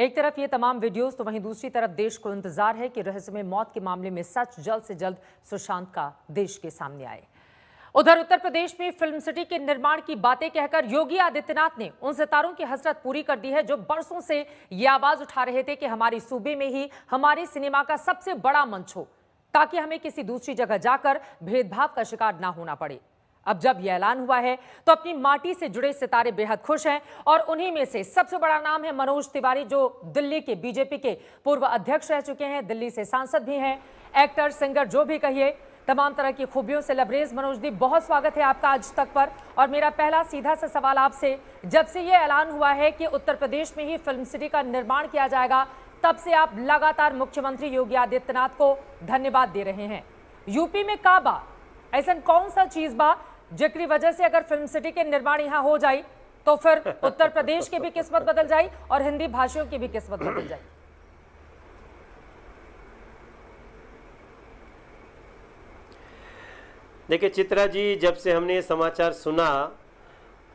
एक तरफ ये तमाम वीडियोस तो वहीं दूसरी तरफ देश को इंतजार है कि रहस्यमय मौत के मामले में सच जल्द से जल्द सुशांत का देश के सामने आए। उधर उत्तर प्रदेश में फिल्म सिटी के निर्माण की बातें कहकर योगी आदित्यनाथ ने उन सितारों की हसरत पूरी कर दी है जो बरसों से ये आवाज उठा रहे थे कि हमारे सूबे में ही हमारे सिनेमा का सबसे बड़ा मंच हो, ताकि हमें किसी दूसरी जगह जाकर भेदभाव का शिकार ना होना पड़े। अब जब यह ऐलान हुआ है तो अपनी माटी से जुड़े सितारे बेहद खुश हैं और उन्हीं में से सबसे बड़ा नाम है मनोज तिवारी, जो दिल्ली के बीजेपी के पूर्व अध्यक्ष रह चुके हैं, दिल्ली से सांसद भी हैं, एक्टर, सिंगर, जो भी कहिए, तमाम तरह की खूबियों से लबरेज। मनोज जी, बहुत स्वागत है आपका आज तक पर। और मेरा पहला सीधा सा सवाल आपसे, जब से यह ऐलान हुआ है कि उत्तर प्रदेश में ही फिल्म सिटी का निर्माण किया जाएगा, तब से आप लगातार मुख्यमंत्री योगी आदित्यनाथ को धन्यवाद दे रहे हैं। यूपी में का बा ऐसा कौन सा चीज बा जिसकी वजह से अगर फिल्म सिटी के निर्माण यहाँ हो जाए तो फिर उत्तर प्रदेश की भी किस्मत बदल जाए और हिंदी भाषियों की भी किस्मत बदल जाए? देखिए चित्रा जी, जब से हमने ये समाचार सुना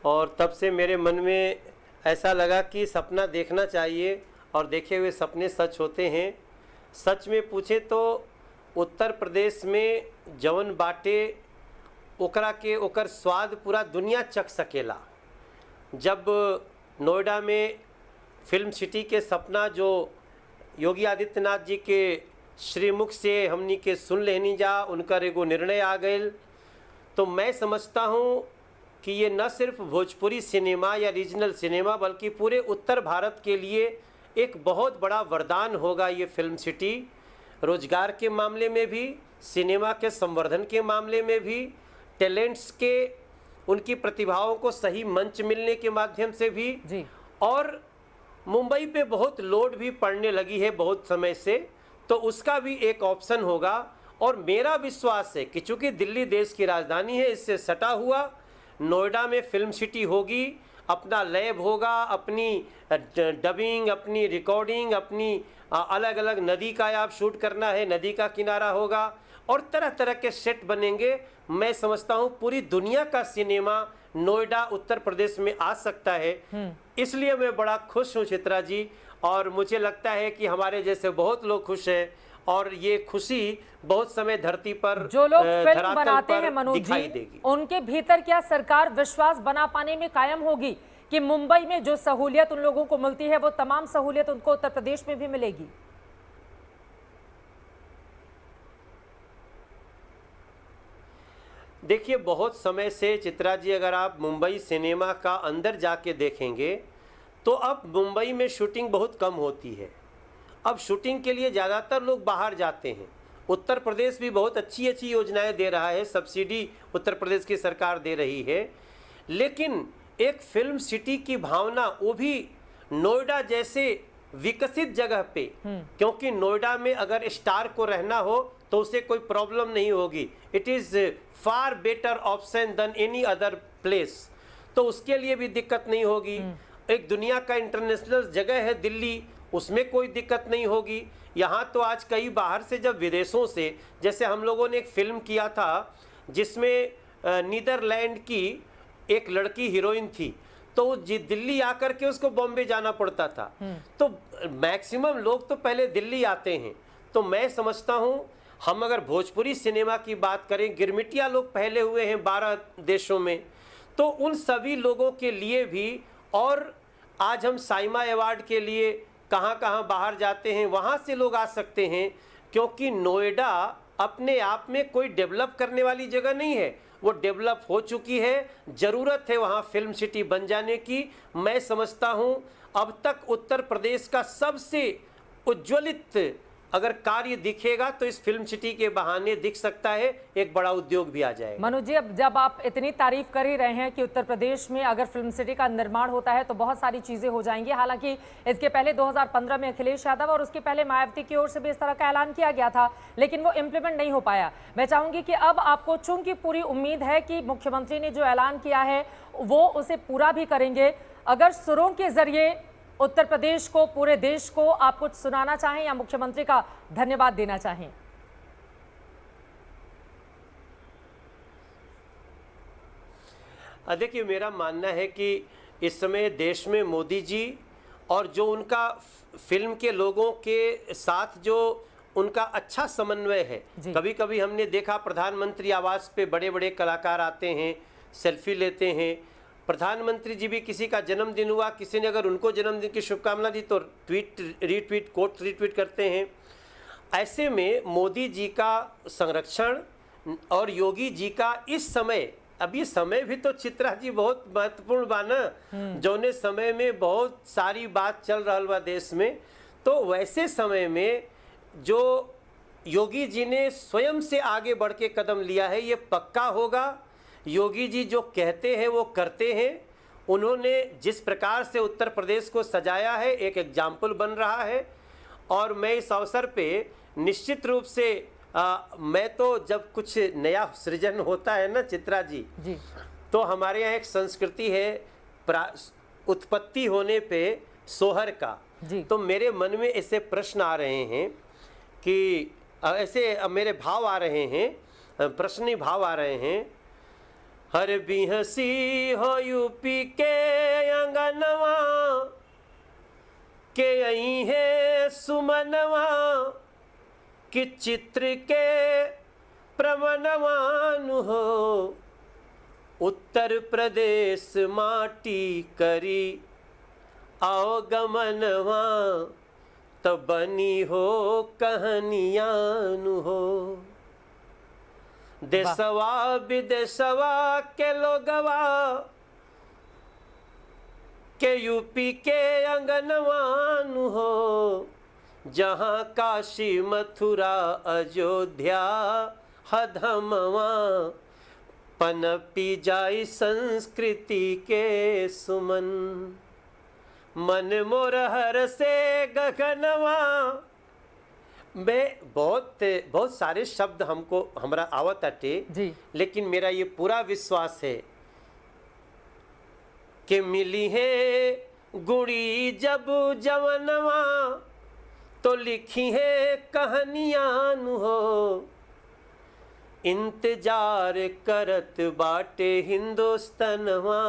और तब से मेरे मन में ऐसा लगा कि सपना देखना चाहिए और देखे हुए सपने सच होते हैं। सच में पूछे तो उत्तर प्रदेश में जवन बाटे ओकरा के ओकर स्वाद पूरा दुनिया चख सकेला। जब नोएडा में फिल्म सिटी के सपना जो योगी आदित्यनाथ जी के श्रीमुख से हमनी के सुन लेनी जा, उनका एगो निर्णय आ गए, तो मैं समझता हूँ कि ये न सिर्फ भोजपुरी सिनेमा या रीजनल सिनेमा बल्कि पूरे उत्तर भारत के लिए एक बहुत बड़ा वरदान होगा ये फिल्म सिटी। रोजगार के मामले में भी, सिनेमा के संवर्धन के मामले में भी, टैलेंट्स के उनकी प्रतिभाओं को सही मंच मिलने के माध्यम से भी जी। और मुंबई पे बहुत लोड भी पड़ने लगी है बहुत समय से, तो उसका भी एक ऑप्शन होगा। और मेरा विश्वास है कि चूंकि दिल्ली देश की राजधानी है, इससे सटा हुआ नोएडा में फिल्म सिटी होगी, अपना लैब होगा, अपनी डबिंग, अपनी रिकॉर्डिंग, अपनी अलग अलग नदी का आप शूट करना है, नदी का किनारा होगा और तरह तरह के सेट बनेंगे। मैं समझता हूँ पूरी दुनिया का सिनेमा नोएडा उत्तर प्रदेश में आ सकता है। इसलिए मैं बड़ा खुश हूँ चित्रा जी, और मुझे लगता है कि हमारे जैसे बहुत लोग खुश हैं और ये खुशी बहुत समय धरती पर जो लोग फिल्म बनाते हैं मनोज जी, उनके भीतर क्या सरकार विश्वास बना पाने में कायम होगी कि मुंबई में जो सहूलियत उन लोगों को मिलती है वो तमाम सहूलियत उनको उत्तर प्रदेश में भी मिलेगी? देखिए, बहुत समय से चित्रा जी अगर आप मुंबई सिनेमा का अंदर जाके देखेंगे तो अब मुंबई में शूटिंग बहुत कम होती है। अब शूटिंग के लिए ज़्यादातर लोग बाहर जाते हैं। उत्तर प्रदेश भी बहुत अच्छी अच्छी योजनाएं दे रहा है, सब्सिडी उत्तर प्रदेश की सरकार दे रही है, लेकिन एक फिल्म सिटी की भावना वो भी नोएडा जैसे विकसित जगह पे, क्योंकि नोएडा में अगर स्टार को रहना हो तो उसे कोई प्रॉब्लम नहीं होगी। It is far better option than any other place, तो उसके लिए भी दिक्कत नहीं होगी। एक दुनिया का इंटरनेशनल जगह है दिल्ली, उसमें कोई दिक्कत नहीं होगी। यहाँ तो आज कई बाहर से जब विदेशों से, जैसे हम लोगों ने एक फिल्म किया था जिसमें नीदरलैंड की एक लड़की हीरोइन थी, तो दिल्ली आकर के उसको बॉम्बे जाना पड़ता था। तो मैक्सिमम लोग तो पहले दिल्ली आते हैं। तो मैं समझता हूँ हम अगर भोजपुरी सिनेमा की बात करें, गिरमिटिया लोग पहले हुए हैं 12 देशों में, तो उन सभी लोगों के लिए भी, और आज हम साइमा अवार्ड के लिए कहाँ कहाँ बाहर जाते हैं, वहाँ से लोग आ सकते हैं, क्योंकि नोएडा अपने आप में कोई डेवलप करने वाली जगह नहीं है, वो डेवलप हो चुकी है। ज़रूरत है वहाँ फिल्म सिटी बन जाने की। मैं समझता हूँ अब तक उत्तर प्रदेश का सबसे उज्ज्वलित अगर कार्य दिखेगा तो इस फिल्म सिटी के बहाने दिख सकता है, एक बड़ा उद्योग भी आ जाएगा। मनोज जी, अब जब आप इतनी तारीफ कर ही रहे हैं कि उत्तर प्रदेश में अगर फिल्म सिटी का निर्माण होता है तो बहुत सारी चीजें हो जाएंगी। हालांकि इसके पहले 2015 में अखिलेश यादव और उसके पहले मायावती की ओर से भी इस तरह का ऐलान किया गया था, लेकिन वो इम्प्लीमेंट नहीं हो पाया। मैं चाहूंगी कि अब आपको चूंकि पूरी उम्मीद है कि मुख्यमंत्री ने जो ऐलान किया है वो उसे पूरा भी करेंगे, अगर सुरों के जरिए उत्तर प्रदेश को, पूरे देश को आप कुछ सुनाना चाहें या मुख्यमंत्री का धन्यवाद देना चाहें? देखिए, मेरा मानना है कि इस समय देश में मोदी जी और जो उनका फिल्म के लोगों के साथ जो उनका अच्छा समन्वय है। कभी कभी हमने देखा प्रधानमंत्री आवास पे बड़े बड़े कलाकार आते हैं, सेल्फी लेते हैं। प्रधानमंत्री जी भी किसी का जन्मदिन हुआ, किसी ने अगर उनको जन्मदिन की शुभकामना दी तो ट्वीट रीट्वीट कोट रीट्वीट करते हैं। ऐसे में मोदी जी का संरक्षण और योगी जी का इस समय, अब ये समय भी तो चित्रा जी बहुत महत्वपूर्ण बा ना, जौने समय में बहुत सारी बात चल रहा बा देश में। तो वैसे समय में जो योगी जी ने स्वयं से आगे बढ़ के कदम लिया है, ये पक्का होगा। योगी जी जो कहते हैं वो करते हैं। उन्होंने जिस प्रकार से उत्तर प्रदेश को सजाया है, एक एग्जाम्पल बन रहा है। और मैं इस अवसर पे निश्चित रूप से मैं तो जब कुछ नया सृजन होता है ना चित्रा जी, तो हमारे यहाँ एक संस्कृति है उत्पत्ति होने पे सोहर का। तो मेरे मन में ऐसे प्रश्न आ रहे हैं कि ऐसे मेरे भाव आ रहे हैं, प्रश्नी भाव आ रहे हैं। हर बिहसी हो यूपी के अंगनवा के यही है सुमनवा कि चित्र के प्रमनवान हो उत्तर प्रदेश माटी करी आओ गमनवा तो बनी हो कहानियान हो। देशवा विदेशवा के लोगवा के यूपी के अंगनवान हो, जहाँ काशी मथुरा अयोध्या हधमवा पनपी जाई संस्कृति के सुमन। मन मोर हर से गगनवा। मैं बहुत सारे शब्द हमको हमरा आवत अटे, लेकिन मेरा ये पूरा विश्वास है कि मिली है गुड़ी जब जवनवा तो लिखी है कहानियान हो। इंतजार करत बाटे हिंदुस्तानवा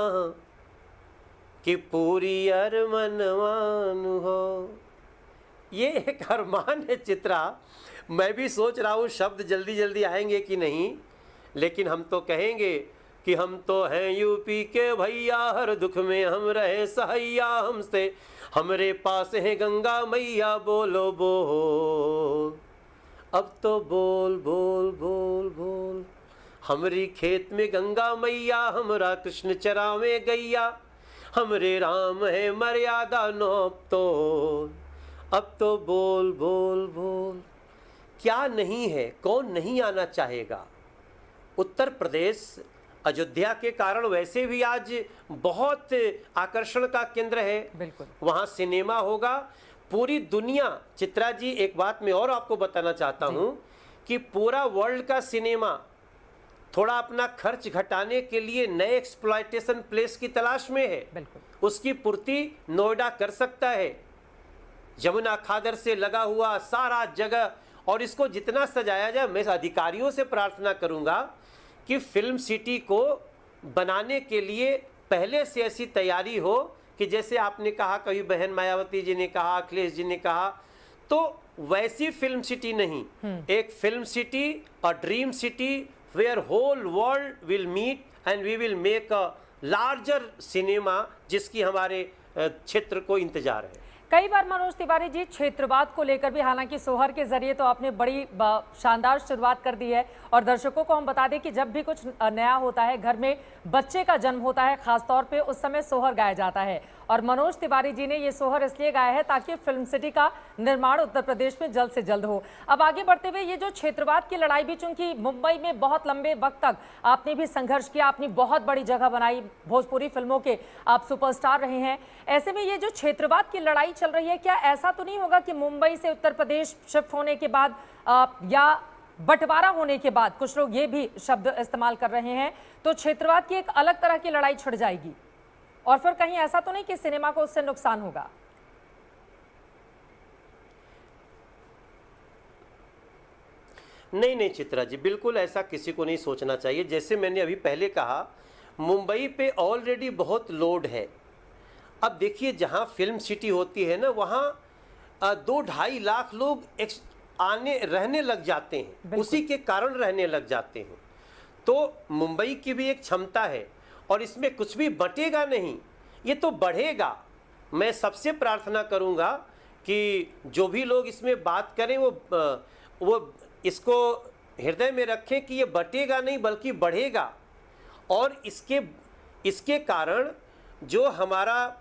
कि पूरी अरमनवान हो। ये एक अरमान है चित्रा। मैं भी सोच रहा हूँ शब्द जल्दी जल्दी आएंगे कि नहीं, लेकिन हम तो कहेंगे कि हम तो हैं यूपी के भैया, हर दुख में हम रहे सहैया, हमसे हमरे पास है गंगा मैया, बोलो बोल अब तो बोल बोल बोल बोल। हमरी खेत में गंगा मैया, हमरा कृष्ण चरावे गैया, हमरे राम है मर्यादा नौप तो अब तो बोल बोल बोल। क्या नहीं है, कौन नहीं आना चाहेगा। उत्तर प्रदेश अयोध्या के कारण वैसे भी आज बहुत आकर्षण का केंद्र है। बिल्कुल, वहाँ सिनेमा होगा। पूरी दुनिया, चित्रा जी एक बात मैं और आपको बताना चाहता हूँ कि पूरा वर्ल्ड का सिनेमा थोड़ा अपना खर्च घटाने के लिए नए एक्सप्लॉयटेशन प्लेस की तलाश में है। बिल्कुल, उसकी पूर्ति नोएडा कर सकता है। यमुना खादर से लगा हुआ सारा जगह, और इसको जितना सजाया जाए, मैं अधिकारियों से प्रार्थना करूंगा कि फिल्म सिटी को बनाने के लिए पहले से ऐसी तैयारी हो कि जैसे आपने कहा, कभी बहन मायावती जी ने कहा, अखिलेश जी ने कहा, तो वैसी फिल्म सिटी नहीं, एक film city, a dream city where whole world will meet and we will make a larger cinema, जिसकी हमारे क्षेत्र को इंतजार है। कई बार मनोज तिवारी जी, क्षेत्रवाद को लेकर भी, हालांकि सोहर के जरिए तो आपने बड़ी शानदार शुरुआत कर दी है, और दर्शकों को हम बता दें कि जब भी कुछ नया होता है, घर में बच्चे का जन्म होता है खासतौर पे, उस समय सोहर गाया जाता है। और मनोज तिवारी जी ने ये सोहर इसलिए गाया है ताकि फिल्म सिटी का निर्माण उत्तर प्रदेश में जल्द से जल्द हो। अब आगे बढ़ते हुए, ये जो क्षेत्रवाद की लड़ाई भी, चूंकि मुंबई में बहुत लंबे वक्त तक आपने भी संघर्ष किया, आपने बहुत बड़ी जगह बनाई, भोजपुरी फिल्मों के आप सुपरस्टार रहे हैं, ऐसे में ये जो क्षेत्रवाद की लड़ाई चल रही है, क्या ऐसा तो नहीं होगा कि मुंबई से उत्तर प्रदेश शिफ्ट होने के बाद या बंटवारा होने के बाद, कुछ लोग ये भी शब्द इस्तेमाल कर रहे हैं, तो क्षेत्रवाद की एक अलग तरह की लड़ाई छिड़ जाएगी, और फिर कहीं ऐसा तो नहीं कि सिनेमा को उससे नुकसान होगा? नहीं नहीं चित्रा जी, बिल्कुल ऐसा किसी को नहीं सोचना चाहिए। जैसे मैंने अभी पहले कहा, मुंबई पे ऑलरेडी बहुत लोड है। अब देखिए जहाँ फिल्म सिटी होती है ना, वहाँ 2-2.5 लाख लोग आने रहने लग जाते हैं, उसी के कारण रहने लग जाते हैं। तो मुंबई की भी एक क्षमता है और इसमें कुछ भी बटेगा नहीं, ये तो बढ़ेगा। मैं सबसे प्रार्थना करूंगा कि जो भी लोग इसमें बात करें वो इसको हृदय में रखें कि ये बटेगा नहीं बल्कि बढ़ेगा। और इसके कारण जो हमारा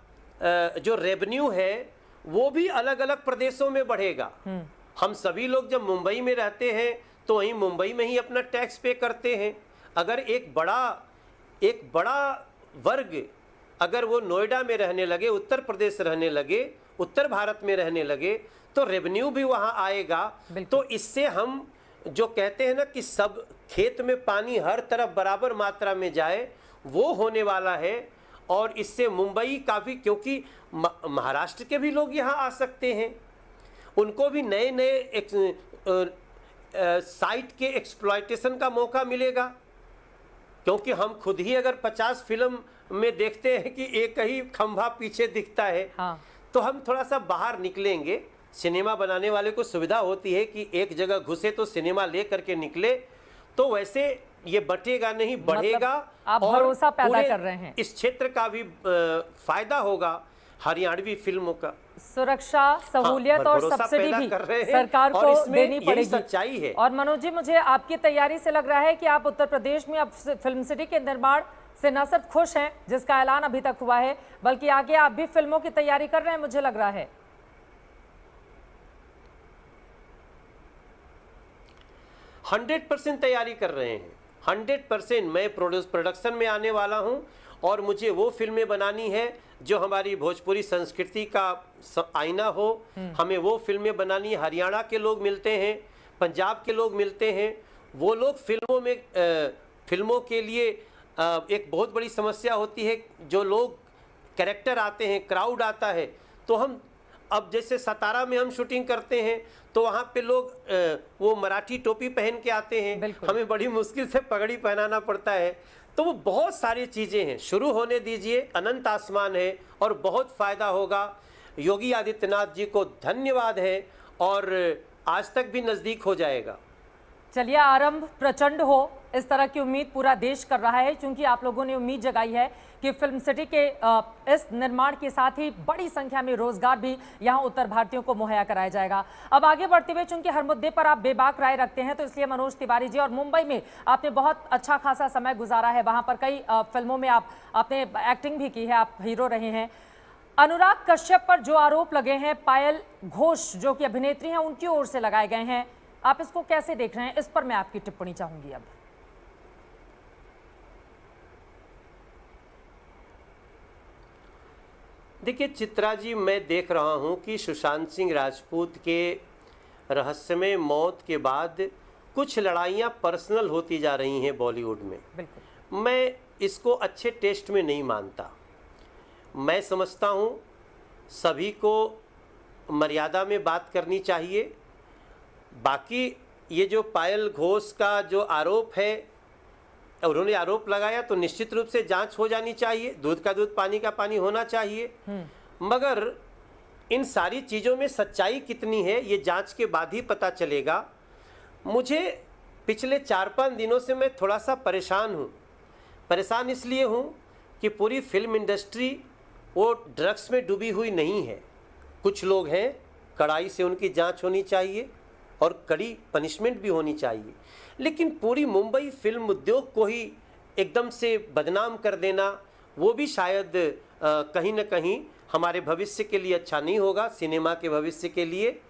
जो रेवेन्यू है वो भी अलग अलग प्रदेशों में बढ़ेगा। हम सभी लोग जब मुंबई में रहते हैं तो वहीं मुंबई में ही अपना टैक्स पे करते हैं। अगर एक बड़ा वर्ग अगर वो नोएडा में रहने लगे, उत्तर प्रदेश रहने लगे, उत्तर भारत में रहने लगे, तो रेवेन्यू भी वहाँ आएगा। तो इससे हम जो कहते हैं ना कि सब खेत में पानी हर तरफ बराबर मात्रा में जाए, वो होने वाला है। और इससे मुंबई काफ़ी, क्योंकि महाराष्ट्र के भी लोग यहाँ आ सकते हैं, उनको भी नए नए साइट के एक्सप्लॉयटेशन का मौका मिलेगा। क्योंकि हम खुद ही अगर 50 फिल्म में देखते हैं कि एक ही खंभा पीछे दिखता है, हाँ। तो हम थोड़ा सा बाहर निकलेंगे। सिनेमा बनाने वाले को सुविधा होती है कि एक जगह घुसे तो सिनेमा ले करके निकले, तो वैसे ये बटेगा नहीं, बढ़ेगा। आप भरोसा पैदा कर रहे हैं, इस क्षेत्र का भी फायदा होगा, हरियाणवी फिल्मों का। सुरक्षा, सहूलियत और सब्सिडी भी सरकार को देनी पड़ेगी, सच्चाई है। और मनोज जी, मुझे आपकी तैयारी से लग रहा है कि आप उत्तर प्रदेश में अब फिल्म सिटी के निर्माण से न सिर्फ खुश हैं, जिसका ऐलान अभी तक हुआ है, बल्कि आगे आप भी फिल्मों की तैयारी कर रहे हैं, मुझे लग रहा है। 100% तैयारी कर रहे हैं, 100%। मैं प्रोडक्शन में आने वाला हूं और मुझे वो फिल्में बनानी है जो हमारी भोजपुरी संस्कृति का आईना हो। हमें वो फिल्में बनानी है। हरियाणा के लोग मिलते हैं, पंजाब के लोग मिलते हैं, वो लोग फिल्मों के लिए एक बहुत बड़ी समस्या होती है। जो लोग कैरेक्टर आते हैं, क्राउड आता है, तो हम अब जैसे सतारा में हम शूटिंग करते हैं तो वहाँ पे लोग वो मराठी टोपी पहन के आते हैं, हमें बड़ी मुश्किल से पगड़ी पहनाना पड़ता है। तो वो बहुत सारी चीज़ें हैं, शुरू होने दीजिए, अनंत आसमान है और बहुत फ़ायदा होगा। योगी आदित्यनाथ जी को धन्यवाद है और आज तक भी नज़दीक हो जाएगा। चलिए, आरंभ प्रचंड हो, इस तरह की उम्मीद पूरा देश कर रहा है, क्योंकि आप लोगों ने उम्मीद जगाई है कि फिल्म सिटी के इस निर्माण के साथ ही बड़ी संख्या में रोजगार भी यहां उत्तर भारतीयों को मुहैया कराया जाएगा। अब आगे बढ़ते हुए, चूंकि हर मुद्दे पर आप बेबाक राय रखते हैं, तो इसलिए मनोज तिवारी जी, और मुंबई में आपने बहुत अच्छा खासा समय गुजारा है, वहां पर कई फिल्मों में आपने एक्टिंग भी की है, आप हीरो रहे हैं। अनुराग कश्यप पर जो आरोप लगे हैं, पायल घोष जो कि अभिनेत्री हैं, उनकी ओर से लगाए गए हैं, आप इसको कैसे देख रहे हैं? इस पर मैं आपकी टिप्पणी चाहूंगी। अब देखिए चित्रा जी, मैं देख रहा हूं कि सुशांत सिंह राजपूत के रहस्यमय मौत के बाद कुछ लड़ाइयां पर्सनल होती जा रही हैं बॉलीवुड में। मैं इसको अच्छे टेस्ट में नहीं मानता। मैं समझता हूं सभी को मर्यादा में बात करनी चाहिए। बाकी ये जो पायल घोष का जो आरोप है, उन्होंने आरोप लगाया तो निश्चित रूप से जांच हो जानी चाहिए, दूध का दूध पानी का पानी होना चाहिए। मगर इन सारी चीज़ों में सच्चाई कितनी है ये जांच के बाद ही पता चलेगा। मुझे पिछले 4-5 दिनों से मैं थोड़ा सा परेशान हूँ। परेशान इसलिए हूँ कि पूरी फिल्म इंडस्ट्री वो ड्रग्स में डूबी हुई नहीं है। कुछ लोग हैं, कड़ाई से उनकी जांच होनी चाहिए और कड़ी पनिशमेंट भी होनी चाहिए, लेकिन पूरी मुंबई फिल्म उद्योग को ही एकदम से बदनाम कर देना, वो भी शायद कहीं ना कहीं हमारे भविष्य के लिए अच्छा नहीं होगा, सिनेमा के भविष्य के लिए।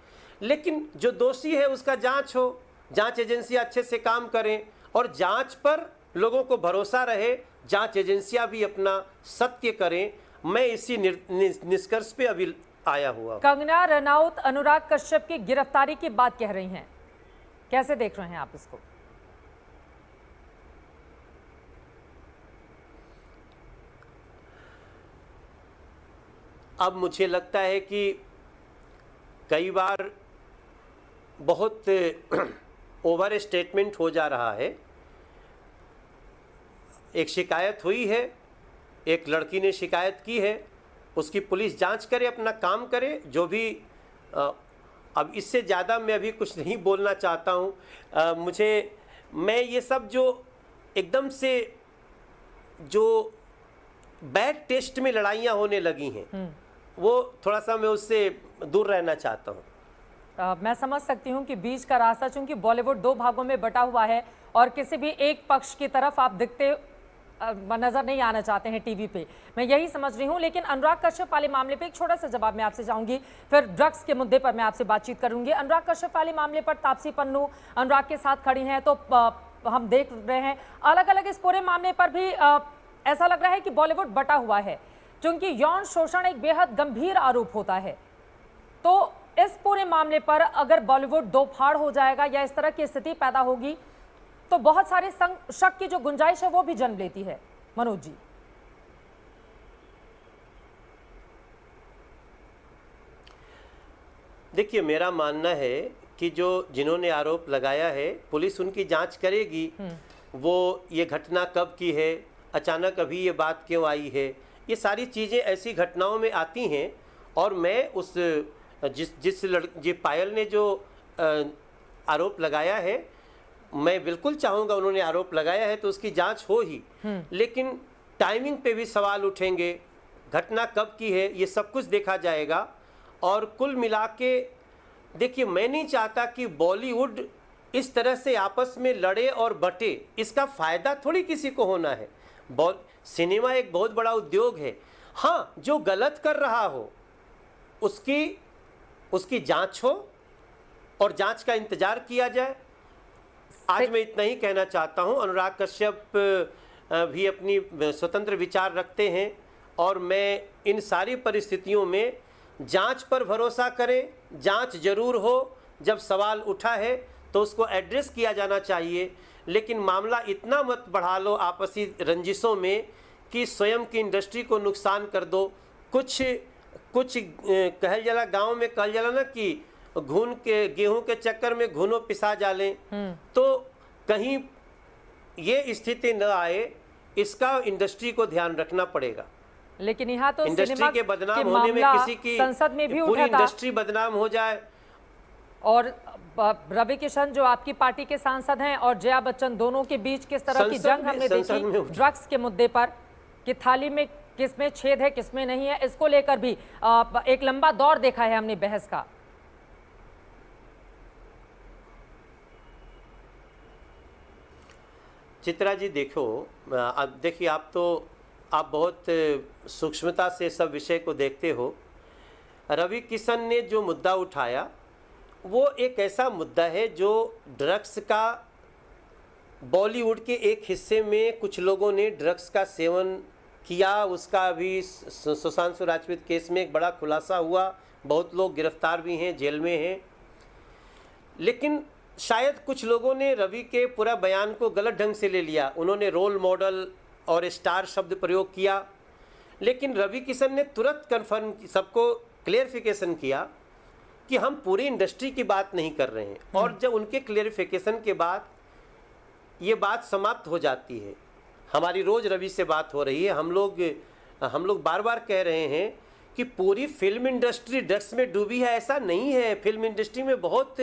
लेकिन जो दोषी है उसका जांच हो, जांच एजेंसियां अच्छे से काम करें और जांच पर लोगों को भरोसा रहे, जांच एजेंसियां भी अपना सत्य करें। मैं इसी निष्कर्ष पे अभी आया हुआ। कंगना रनौत अनुराग कश्यप की गिरफ्तारी की बात कह रही हैं, कैसे देख रहे हैं आप इसको? अब मुझे लगता है कि कई बार बहुत ओवर स्टेटमेंट हो जा रहा है। एक शिकायत हुई है, एक लड़की ने शिकायत की है उसकी पुलिस जांच करे, अपना काम करे, जो भी अब इससे ज़्यादा मैं अभी कुछ नहीं बोलना चाहता हूँ। मैं ये सब जो एकदम से जो बैड टेस्ट में लड़ाइयाँ होने लगी हैं, वो थोड़ा सा मैं उससे दूर रहना चाहता हूँ। मैं समझ सकती हूँ कि बीच का रास्ता, चूंकि बॉलीवुड 2 भागों में बटा हुआ है और किसी भी एक पक्ष की तरफ आप दिखते नजर नहीं आना चाहते हैं टीवी पे, मैं यही समझ रही हूँ। लेकिन अनुराग कश्यप वाले मामले पे एक छोटा सा जवाब मैं आपसे चाहूंगी, फिर ड्रग्स के मुद्दे पर मैं आपसे बातचीत करूंगी। अनुराग कश्यप वाले मामले पर तापसी पन्नू अनुराग के साथ खड़ी हैं, तो हम देख रहे हैं अलग अलग इस पूरे मामले पर भी ऐसा लग रहा है कि बॉलीवुड बटा हुआ है, क्योंकि यौन शोषण एक बेहद गंभीर आरोप होता है। तो इस पूरे मामले पर अगर बॉलीवुड दो फाड़ हो जाएगा या इस तरह की स्थिति पैदा होगी, तो बहुत सारे शक की जो गुंजाइश है वो भी जन्म लेती है। मनोज जी, देखिए, मेरा मानना है कि जो जिन्होंने आरोप लगाया है, पुलिस उनकी जांच करेगी। वो ये घटना कब की है, अचानक अभी ये बात क्यों आई है, ये सारी चीज़ें ऐसी घटनाओं में आती हैं। और मैं उस जिस पायल ने जो आरोप लगाया है, मैं बिल्कुल चाहूँगा, उन्होंने आरोप लगाया है तो उसकी जांच हो ही, लेकिन टाइमिंग पे भी सवाल उठेंगे, घटना कब की है, ये सब कुछ देखा जाएगा। और कुल मिला के देखिए, मैं नहीं चाहता कि बॉलीवुड इस तरह से आपस में लड़े और बटे, इसका फ़ायदा थोड़ी किसी को होना है। सिनेमा एक बहुत बड़ा उद्योग है। हाँ, जो गलत कर रहा हो उसकी जांच हो और जांच का इंतजार किया जाए। आज मैं इतना ही कहना चाहता हूं। अनुराग कश्यप भी अपनी स्वतंत्र विचार रखते हैं और मैं इन सारी परिस्थितियों में जांच पर भरोसा करें। जांच जरूर हो, जब सवाल उठा है तो उसको एड्रेस किया जाना चाहिए, लेकिन मामला इतना मत बढ़ा लो आपसी रंजिशों में कि स्वयं की इंडस्ट्री को नुकसान कर दो। कुछ कहल जाला, गांव में कहल जाला ना कि घून के गेहूं के चक्कर में घुनो पिसा जाले, तो कहीं ये स्थिति न आए, इसका इंडस्ट्री को ध्यान रखना पड़ेगा। लेकिन यहाँ तो इंडस्ट्री के बदनाम होने में किसी की संसद में भी पूरी उठा था, इंडस्ट्री बदनाम हो जाए। और रवि किशन जो आपकी पार्टी के सांसद हैं और जया बच्चन, दोनों के बीच किस तरह की जंग हमने देखी ड्रग्स के मुद्दे पर, कि थाली में किसमें छेद है किसमें नहीं है, इसको लेकर भी एक लंबा दौर देखा है हमने बहस का। चित्रा जी, देखो, अब देखिए, आप बहुत सूक्ष्मता से सब विषय को देखते हो। रवि किशन ने जो मुद्दा उठाया वो एक ऐसा मुद्दा है जो ड्रग्स का, बॉलीवुड के एक हिस्से में कुछ लोगों ने ड्रग्स का सेवन किया। उसका अभी सुशांत राजपूत केस में एक बड़ा खुलासा हुआ, बहुत लोग गिरफ्तार भी हैं, जेल में हैं। लेकिन शायद कुछ लोगों ने रवि के पूरा बयान को गलत ढंग से ले लिया। उन्होंने रोल मॉडल और स्टार शब्द प्रयोग किया, लेकिन रवि किशन ने तुरंत कन्फर्म, सबको क्लेरिफिकेशन किया कि हम पूरी इंडस्ट्री की बात नहीं कर रहे हैं। और जब उनके क्लेरिफिकेशन के बाद ये बात समाप्त हो जाती है। हमारी रोज़ रवि से बात हो रही है। हम लोग बार बार कह रहे हैं कि पूरी फिल्म इंडस्ट्री ड्रग्स में डूबी है, ऐसा नहीं है। फिल्म इंडस्ट्री में बहुत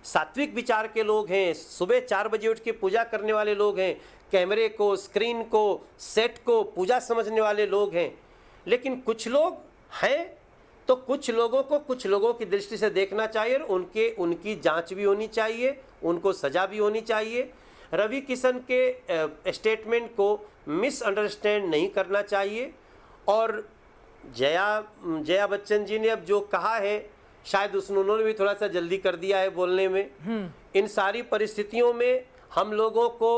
सात्विक विचार के लोग हैं, सुबह 4 बजे उठ के पूजा करने वाले लोग हैं, कैमरे को, स्क्रीन को, सेट को पूजा समझने वाले लोग हैं। लेकिन कुछ लोग हैं, तो कुछ लोगों को कुछ लोगों की दृष्टि से देखना चाहिए और उनकी जांच भी होनी चाहिए, उनको सजा भी होनी चाहिए। रवि किशन के स्टेटमेंट को मिसअंडरस्टैंड नहीं करना चाहिए। और जया बच्चन जी ने अब जो कहा है, शायद उन्होंने भी थोड़ा सा जल्दी कर दिया है बोलने में। इन सारी परिस्थितियों में हम लोगों को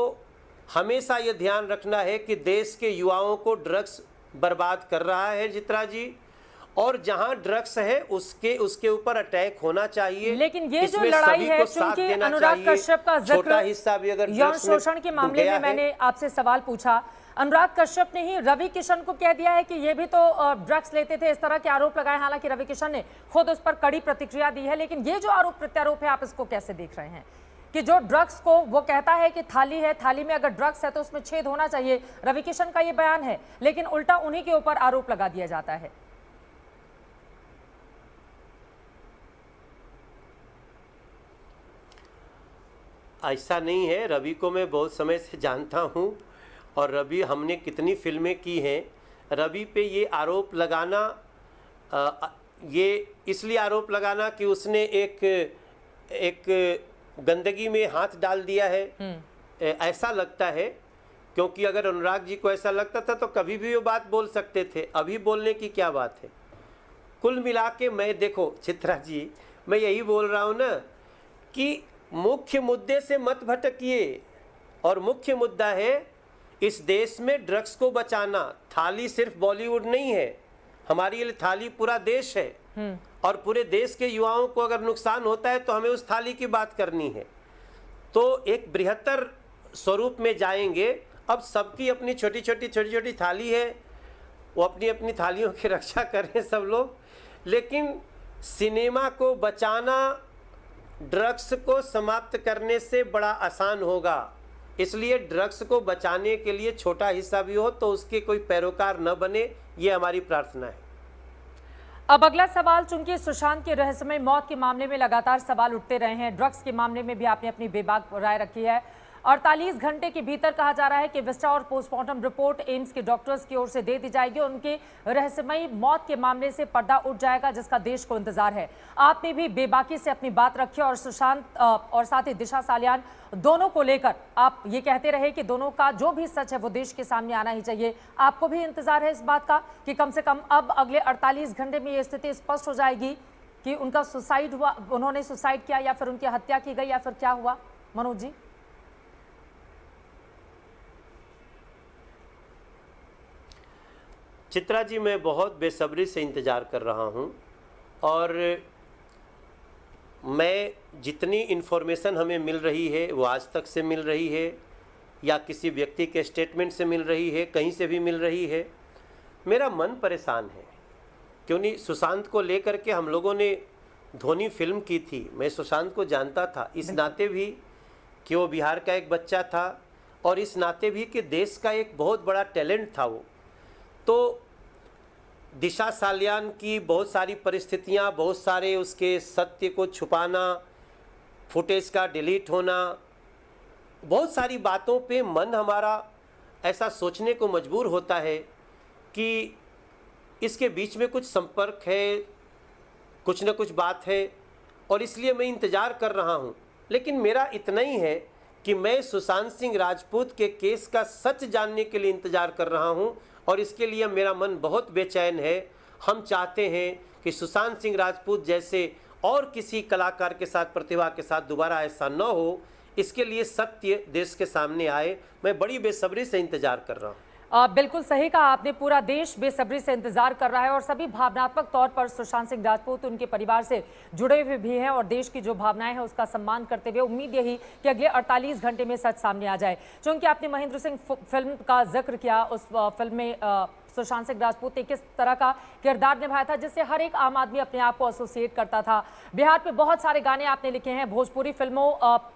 हमेशा ये ध्यान रखना है कि देश के युवाओं को ड्रग्स बर्बाद कर रहा है चित्रा जी, और जहां ड्रग्स है उसके ऊपर अटैक होना चाहिए। लेकिन ये जो लड़ाई है, क्योंकि अनुराग कश्यप का छोटा हिस्सा भी अगर यौन शोषण के मामले में मैंने आपसे सवाल पूछा, अनुराग कश्यप ने ही रवि किशन को कह दिया है कि ये भी तो ड्रग्स लेते थे, इस तरह के आरोप लगाए। हालांकि रवि किशन ने खुद उस पर कड़ी प्रतिक्रिया दी है, लेकिन ये जो आरोप प्रत्यारोप है, आप इसको कैसे देख रहे हैं कि जो ड्रग्स को वो कहता है कि थाली है, थाली में अगर ड्रग्स है तो उसमें छेद होना चाहिए, रवि किशन का ये बयान है, लेकिन उल्टा उन्हीं के ऊपर आरोप लगा दिया जाता है। ऐसा नहीं है, रवि को मैं बहुत समय से जानता हूँ और रवि हमने कितनी फिल्में की हैं। रवि पे ये आरोप लगाना, ये इसलिए आरोप लगाना कि उसने एक गंदगी में हाथ डाल दिया है, ऐसा लगता है। क्योंकि अगर अनुराग जी को ऐसा लगता था तो कभी भी वो बात बोल सकते थे, अभी बोलने की क्या बात है। कुल मिला के मैं, देखो चित्रा जी, मैं यही बोल रहा हूँ ना कि मुख्य मुद्दे से मत भटकिए। और मुख्य मुद्दा है इस देश में ड्रग्स को बचाना। थाली सिर्फ बॉलीवुड नहीं है, हमारी ये थाली पूरा देश है। और पूरे देश के युवाओं को अगर नुकसान होता है तो हमें उस थाली की बात करनी है। तो एक बृहत्तर स्वरूप में जाएंगे। अब सबकी अपनी छोटी छोटी थाली है, वो अपनी अपनी थालियों की रक्षा करें सब लोग। लेकिन सिनेमा को बचाना ड्रग्स को समाप्त करने से बड़ा आसान होगा। इसलिए ड्रग्स को बचाने के लिए छोटा हिस्सा भी हो तो उसके कोई पैरोकार न बने, ये हमारी प्रार्थना है। अब अगला सवाल, चूंकि सुशांत के रहस्यमय मौत के मामले में लगातार सवाल उठते रहे हैं, ड्रग्स के मामले में भी आपने अपनी बेबाक राय रखी है। 48 घंटे के भीतर कहा जा रहा है कि विस्टा और पोस्टमार्टम रिपोर्ट एम्स के डॉक्टर्स की ओर से दे दी जाएगी। उनके रहस्यमयी मौत के मामले से पर्दा उठ जाएगा, जिसका देश को इंतजार है। आपने भी बेबाकी से अपनी बात रखी और सुशांत और साथ ही दिशा सालियान दोनों को लेकर आप ये कहते रहे कि दोनों का जो भी सच है वो देश के सामने आना ही चाहिए। आपको भी इंतजार है इस बात का कि कम से कम अब अगले 48 घंटे में ये स्थिति स्पष्ट हो जाएगी कि उनका सुसाइड हुआ, उन्होंने सुसाइड किया या फिर उनकी हत्या की गई या फिर क्या हुआ? मनोज जी। चित्रा जी, मैं बहुत बेसब्री से इंतज़ार कर रहा हूँ। और मैं जितनी इन्फॉर्मेशन हमें मिल रही है वो आज तक से मिल रही है या किसी व्यक्ति के स्टेटमेंट से मिल रही है, कहीं से भी मिल रही है, मेरा मन परेशान है। क्यों नहीं, सुशांत को लेकर के हम लोगों ने धोनी फिल्म की थी, मैं सुशांत को जानता था इस नाते भी कि वो बिहार का एक बच्चा था और इस नाते भी कि देश का एक बहुत बड़ा टैलेंट था वो। तो दिशा सालियान की बहुत सारी परिस्थितियां, बहुत सारे उसके सत्य को छुपाना, फुटेज का डिलीट होना, बहुत सारी बातों पे मन हमारा ऐसा सोचने को मजबूर होता है कि इसके बीच में कुछ संपर्क है, कुछ न कुछ बात है। और इसलिए मैं इंतज़ार कर रहा हूँ। लेकिन मेरा इतना ही है कि मैं सुशांत सिंह राजपूत के केस का सच जानने के लिए इंतज़ार कर रहा हूँ और इसके लिए मेरा मन बहुत बेचैन है। हम चाहते हैं कि सुशांत सिंह राजपूत जैसे और किसी कलाकार के साथ, प्रतिभा के साथ दोबारा ऐसा न हो, इसके लिए सत्य देश के सामने आए। मैं बड़ी बेसब्री से इंतज़ार कर रहा हूँ। बिल्कुल सही कहा आपने, पूरा देश बेसब्री से इंतजार कर रहा है और सभी भावनात्मक तौर पर सुशांत सिंह राजपूत उनके परिवार से जुड़े हुए भी हैं और देश की जो भावनाएं हैं उसका सम्मान करते हुए उम्मीद यही कि अगले 48 घंटे में सच सामने आ जाए। क्योंकि आपने महेंद्र सिंह फिल्म का जिक्र किया, उस फिल्म में सुशांत सिंह राजपूत ने किस तरह का किरदार निभाया था जिससे हर एक आम आदमी अपने आप को एसोसिएट करता था। बिहार पे बहुत सारे गाने आपने लिखे हैं, भोजपुरी फिल्मों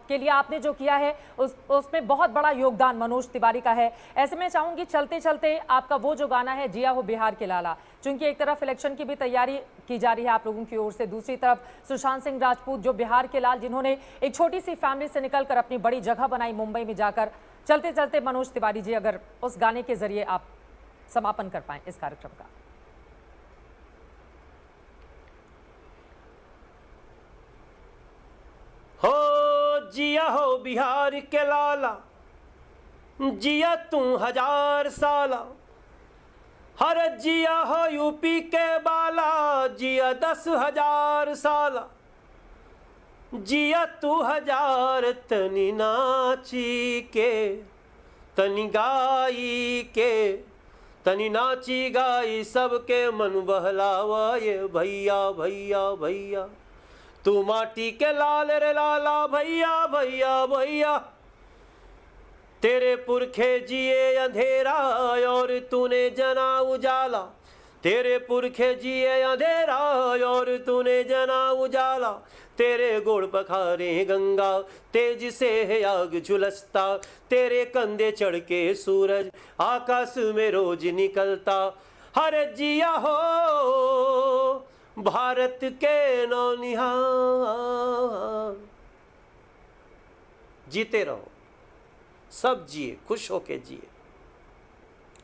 के लिए आपने जो किया है उसमें बहुत बड़ा योगदान मनोज तिवारी का है। ऐसे में चाहूंगी चलते चलते आपका वो जो गाना है जिया हो बिहार के लाला, चूंकि एक तरफ इलेक्शन की भी तैयारी की जा रही है आप लोगों की ओर से, दूसरी तरफ सुशांत सिंह राजपूत जो बिहार के लाल, जिन्होंने एक छोटी सी फैमिली से निकलकर अपनी बड़ी जगह बनाई मुंबई में जाकर। चलते चलते मनोज तिवारी जी, अगर उस गाने के जरिए आप समापन कर पाएं इस कार्यक्रम का। हो जिया हो बिहार के लाला, जिया तू 1000 साला, हर जिया हो यूपी के बाला, जिया 10,000 साला, जिया तू 1000 तनी नाची के, तनी गाई के, तनी नाची गाई सबके मन बहलावा ये भैया भैया भैया, तू माटी के लाल रे लाला भैया भैया भैया, तेरे पुरखे जिए अंधेरा और तूने जना उजाला, तेरे पुरखे जिए अंधेरा और तूने जना उजाला, तेरे गोड़ पखारे गंगा तेज से है आग झुलसता, तेरे कंधे चढ़ के सूरज आकाश में रोज निकलता, हर जिया हो भारत के नौनिहाल, जीते रहो, सब जिए, खुश होके जिए।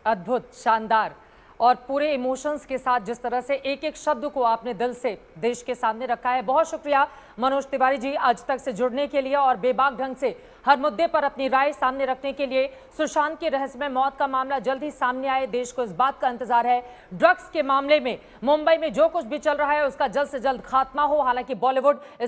अद्भुत, शानदार और पूरे इमोशंस के साथ जिस तरह से एक एक शब्द को आपने दिल से देश के सामने रखा है। बहुत शुक्रिया मनोज तिवारी जी आज तक से जुड़ने के लिए और बेबाक ढंग से हर मुद्दे पर अपनी राय सामने रखने के लिए। सुशांत की रहस्यमय मौत का मामला जल्द ही सामने आए, देश को इस बात का इंतजार है। ड्रग्स के मामले में मुंबई में जो कुछ भी चल रहा है उसका जल्द से जल्द खात्मा हो। हालांकि बॉलीवुड इस